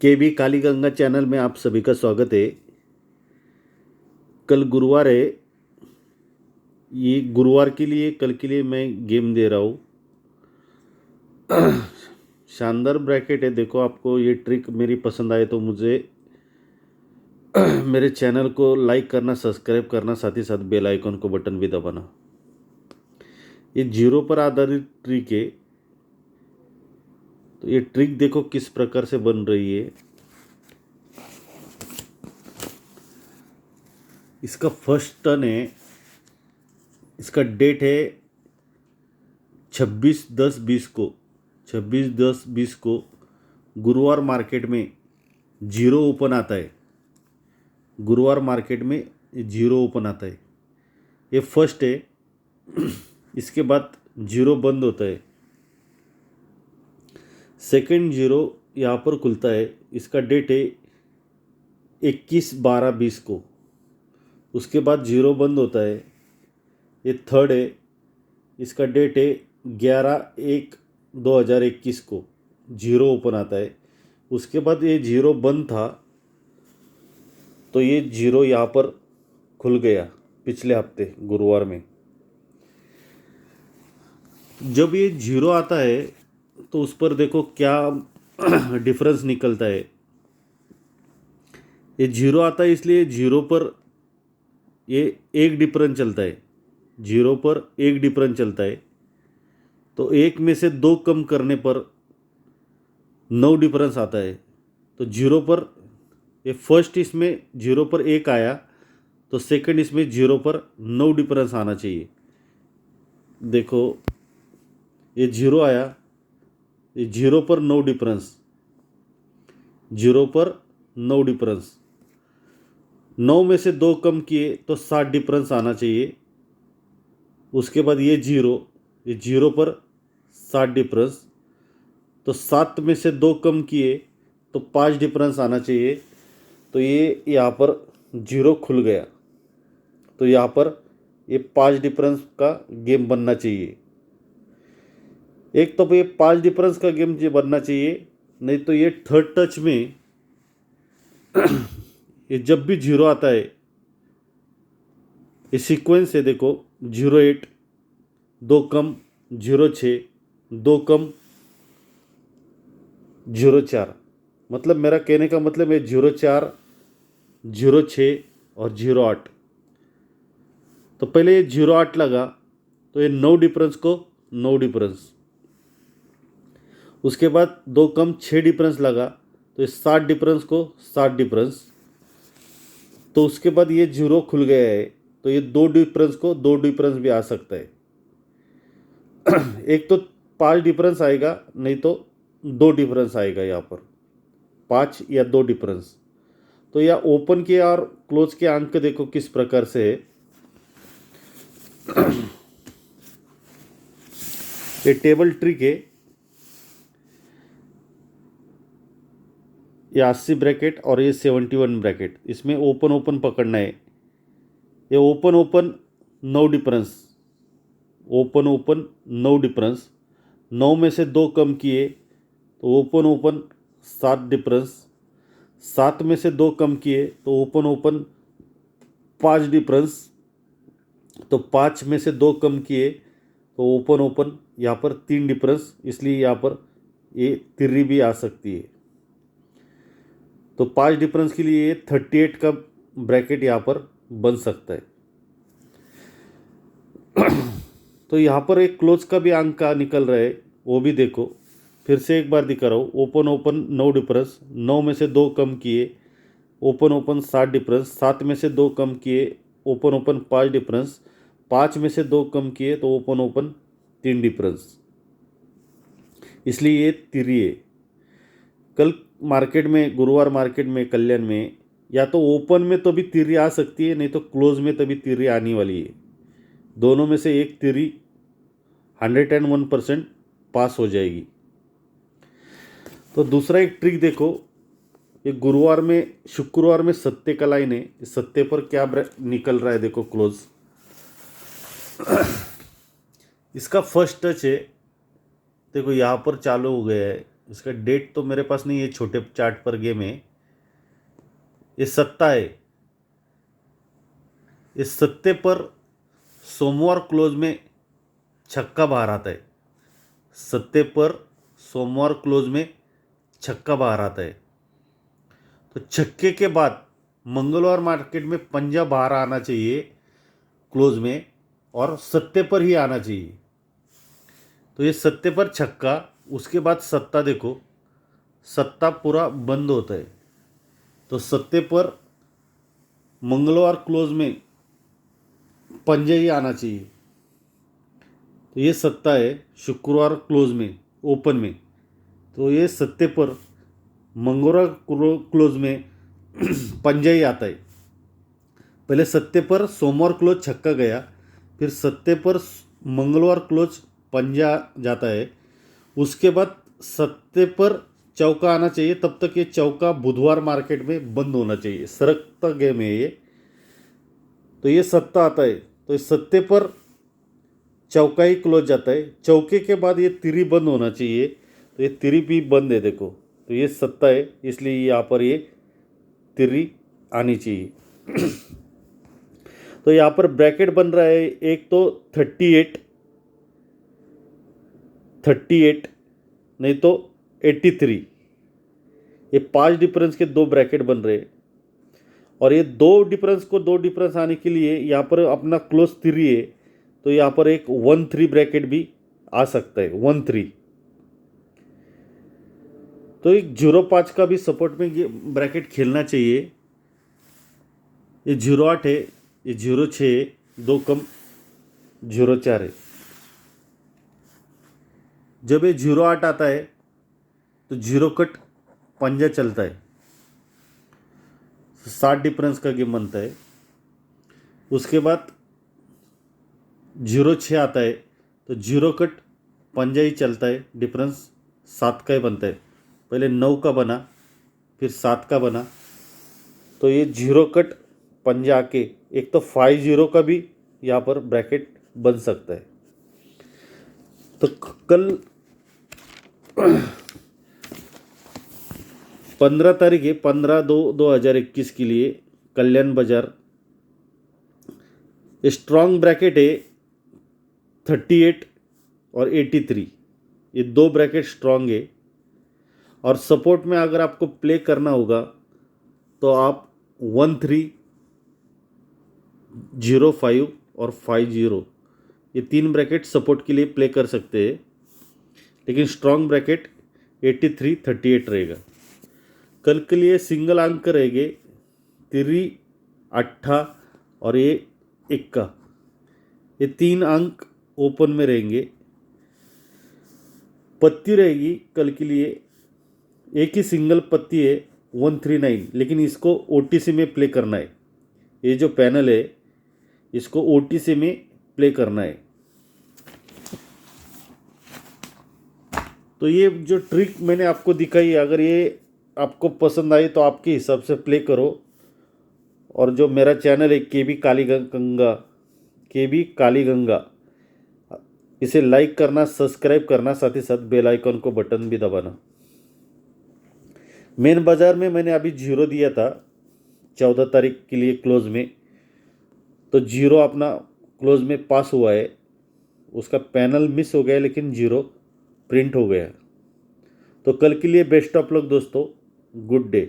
के B Kaliganga channel में आप सभी का स्वागत है। कल गुरुवार है। ये गुरुवार के लिए कल के लिए मैं गेम दे रहा हूँ। शानदार ब्रैकेट है। देखो, आपको ये ट्रिक मेरी पसंद आए तो मुझे मेरे चैनल को लाइक करना, सब्सक्राइब करना, साथ ही साथ बेल आइकन को बटन भी दबाना। ये जीरो पर आधारित ट्रिक है। तो ये ट्रिक देखो किस प्रकार से बन रही है। इसका फर्स्ट टर्न है, इसका डेट है 26/10/20 को। 26/10/20 को गुरुवार मार्केट में जीरो ओपन आता है। गुरुवार मार्केट में जीरो ओपन आता है, ये फर्स्ट है। इसके बाद जीरो बंद होता है। सेकंड जीरो यहाँ पर खुलता है। इसका डेट है 21/12/20 को। उसके बाद जीरो बंद होता है, ये थर्ड है। इसका डेट है 11/1/2021 को। जीरो ओपन आता है। उसके बाद ये जीरो बंद था, तो ये जीरो यहाँ पर खुल गया पिछले हफ्ते गुरुवार में। जब ये जीरो आता है तो उस पर देखो क्या डिफरेंस निकलता है। ये जीरो आता है, इसलिए जीरो पर ये एक डिफरेंस चलता है। जीरो पर एक डिफरेंस चलता है, तो एक में से दो कम करने पर 9 डिफरेंस आता है। तो जीरो पर ये फर्स्ट, इसमें जीरो पर एक आया, तो सेकंड इसमें जीरो पर 9 डिफरेंस आना चाहिए। देखो, ये जीरो आया, ये जीरो पर 9 डिफरेंस, जीरो पर 9 डिफरेंस। 9 में से दो कम किए तो 7 डिफरेंस आना चाहिए। उसके बाद ये जीरो पर 7 डिफरेंस, तो 7 में से दो कम किए तो 5 डिफरेंस आना चाहिए। तो ये यहाँ पर जीरो खुल गया, तो यहाँ पर ये 5 डिफरेंस का गेम बनना चाहिए। एक तो ये 5 डिफरेंस का गेम जो बनना चाहिए, नहीं तो ये थर्ड टच में ये जब भी जीरो आता है, ये सीक्वेंस है। देखो, 08, 2 कम 06, 2 कम 04। मतलब मेरा कहने का मतलब है 04, 06 और 08। तो पहले ये 08 लगा, तो ये 9 डिफरेंस को 9 डिफरेंस। उसके बाद 2 कम 6 डिफरेंस लगा, तो ये 7 डिफरेंस को 7 डिफरेंस। तो उसके बाद ये जीरो खुल गया है, तो ये 2 डिफरेंस को 2 डिफरेंस भी आ सकता है। एक तो 5 डिफरेंस आएगा, नहीं तो 2 डिफरेंस आएगा। यहाँ पर 5 या 2 डिफरेंस। तो यह ओपन के और क्लोज के अंक देखो किस प्रकार से है। ये टेबल ट्रिक है। ये 80 ब्रैकेट और ये 71 ब्रैकेट, इसमें ओपन ओपन पकड़ना है। ये open open 9 difference, open open 9 difference. 9 में से 2 कम किए तो ओपन ओपन 7 डिफरेंस। 7 में से 2 कम किए तो ओपन ओपन 5 डिफरेंस। तो 5 में से 2 कम किए तो ओपन ओपन यहाँ पर 3 डिफरेंस, इसलिए यहाँ पर ये तिर्री भी आ सकती है। तो 5 डिफरेंस के लिए 38 का ब्रैकेट यहाँ पर बन सकता है। तो यहाँ पर एक क्लोज का भी अंक का निकल रहा है, वो भी देखो। फिर से एक बार दिखा रहा हूँ। ओपन ओपन 9 डिफरेंस, 9 में से 2 कम किए, ओपन ओपन 7 डिफरेंस। 7 में से 2 कम किए, ओपन ओपन 5 डिफरेंस। 5 में से 2 कम किए तो ओपन ओपन 3 डिफरेंस, इसलिए ये तिरी है। कल मार्केट में, गुरुवार मार्केट में कल्याण में, या तो ओपन में तो भी तिरी आ सकती है, नहीं तो क्लोज में तभी तिरी आने वाली है। दोनों में से एक तिरी 101% पास हो जाएगी। तो दूसरा एक ट्रिक देखो। ये गुरुवार में, शुक्रवार में सत्ते का लाइन है। इस सत्ते पर क्या निकल रहा है देखो, क्लोज। इसका फर्स्ट टच है, देखो यहाँ पर चालू हो गया है। इसका डेट तो मेरे पास नहीं है, छोटे चार्ट पर गेम है। ये सत्ता है। इस सत्ते पर सोमवार क्लोज में छक्का बाहर आता है। सत्ते पर सोमवार क्लोज में छक्का बाहर आता है। तो छक्के के बाद मंगलवार मार्केट में पंजा बाहर आना चाहिए क्लोज में, और सत्ते पर ही आना चाहिए। तो ये सत्ते पर छक्का, उसके बाद सत्ता देखो, सत्ता पूरा बंद होता है। तो सत्ते पर मंगलवार क्लोज में पंजा ही आना चाहिए। तो ये सत्ता है शुक्रवार क्लोज में, ओपन में। तो ये सत्ते पर मंगलवार क्लोज में पंजा ही आता है। पहले सत्ते पर सोमवार क्लोज छक्का गया, फिर सत्ते पर मंगलवार क्लोज पंजा जाता है, उसके बाद सत्ते पर चौका आना चाहिए। तब तक ये चौका बुधवार मार्केट में बंद होना चाहिए। सरकता गेम है ये। तो ये सत्ता आता है, तो इस सत्ते पर चौका ही क्लोज जाता है। चौके के बाद ये तिरी बंद होना चाहिए, तो ये तिरी भी बंद है देखो। तो ये सत्ता है, इसलिए यहाँ पर ये तिरी आनी चाहिए। तो यहाँ पर ब्रैकेट बन रहा है, एक तो 38 नहीं तो 83। ये 5 डिफरेंस के 2 ब्रैकेट बन रहे हैं। और ये 2 डिफरेंस आने के लिए यहाँ पर अपना क्लोज 3 है, तो यहाँ पर एक 1-3 ब्रैकेट भी आ सकता है, 1-3। तो एक 0-5 का भी सपोर्ट में ये ब्रैकेट खेलना चाहिए। ये 0-8 है, ये 0-6 है, 2 कम 0-4 है। जब ये 0-8 आता है तो 0 कट पंजा चलता है। 7 डिफरेंस का गेम बनता है। उसके बाद 0-6 आता है तो 0 कट पंजा ही चलता है, डिफरेंस 7 का ही बनता है। पहले 9 का बना, फिर 7 का बना, तो ये 0 कट पंजा आके एक तो 5-0 का भी यहाँ पर ब्रैकेट बन सकता है। तो कल 15 तारीख है, 15/2/2021 के लिए कल्याण बाजार स्ट्रॉन्ग ब्रैकेट है 38 और 83। ये 2 ब्रैकेट स्ट्रॉन्ग है। और सपोर्ट में अगर आपको प्ले करना होगा तो आप 13, 05 और 50, ये 3 ब्रैकेट सपोर्ट के लिए प्ले कर सकते हैं। लेकिन स्ट्रॉन्ग ब्रैकेट 83, 38 रहेगा। कल के लिए सिंगल अंक रहेंगे 3, 8 और ये 1। ये 3 अंक ओपन में रहेंगे। पत्ती रहेगी कल के लिए, एक ही सिंगल पत्ती है 139, लेकिन इसको OTC में प्ले करना है। ये जो पैनल है इसको OTC में प्ले करना है। तो ये जो ट्रिक मैंने आपको दिखाई, अगर ये आपको पसंद आई तो आपके हिसाब से प्ले करो। और जो मेरा चैनल है KB काली गंगा, इसे लाइक करना, सब्सक्राइब करना, साथ ही साथ बेल आइकन को बटन भी दबाना। मेन बाज़ार में मैंने अभी 0 दिया था 14 तारीख के लिए क्लोज में, तो 0 अपना क्लोज में पास हुआ है। उसका पैनल मिस हो गया लेकिन 0 प्रिंट हो गया। तो कल के लिए बेस्ट ऑफ लक दोस्तों, गुड डे।